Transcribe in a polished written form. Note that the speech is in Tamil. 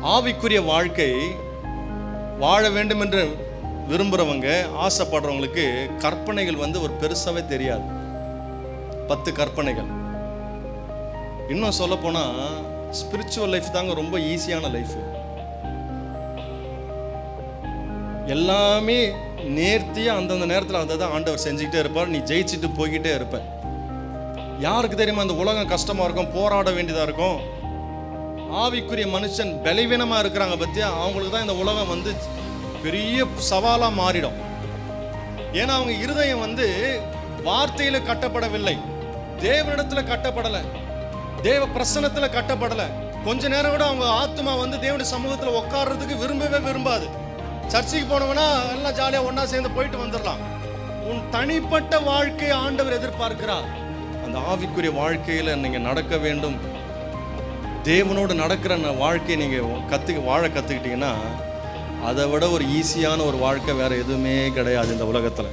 ஆவிக்குரிய வாழ்க்கை வாழ வேண்டும் என்று விரும்புகிறவங்க, ஆசைப்படுறவங்களுக்கு கற்பனைகள் ஒரு பெருசாவே தெரியாது. 10 கற்பனைகள். இன்னும் சொல்ல போனா ஸ்பிரிச்சுவல் லைஃப் தாங்க ரொம்ப ஈஸியான லைஃப். எல்லாமே நேர்த்தியா அந்தந்த நேரத்தில் அதை தான் ஆண்டவர் செஞ்சுக்கிட்டே இருப்பார். நீ ஜெயிச்சுட்டு போய்கிட்டே இருப்ப. யாருக்கு தெரியுமா இந்த உலகம் கஷ்டமா இருக்கும், போராட வேண்டியதா இருக்கும். ஆவிக்குரிய மனுஷன் பலவீனமா இருக்கிறாங்க பத்தியா, அவங்களுக்கு தான் இந்த உலகம் பெரிய சவாலா மாறிடும். ஏன்னா அவங்க இருதயம் வார்த்தையில கட்டப்படவில்லை, தேவனிடத்துல கட்டப்படலை, தேவ பிரசன்னத்துல கட்டப்படலை. கொஞ்ச நேரம் கூட அவங்க ஆத்மா தேவனுடைய சமூகத்துல உட்கார்றதுக்கு விரும்பவே விரும்பாது. சர்ச்சைக்கு போனவனா எல்லாம் ஜாலியா ஒன்னா சேர்ந்து போயிட்டு வந்துடலாம். உன் தனிப்பட்ட வாழ்க்கையை ஆண்டவர் எதிர்பார்க்கிறார். அந்த ஆவிக்குரிய வாழ்க்கையில நீங்க நடக்க வேண்டும். தேவனோடு நடக்கிற வாழ்க்கையை நீங்க வாழ கத்துக்கிட்டீங்கன்னா அதை விட ஒரு ஈஸியான ஒரு வாழ்க்கை வேற எதுவுமே கிடையாது இந்த உலகத்துல.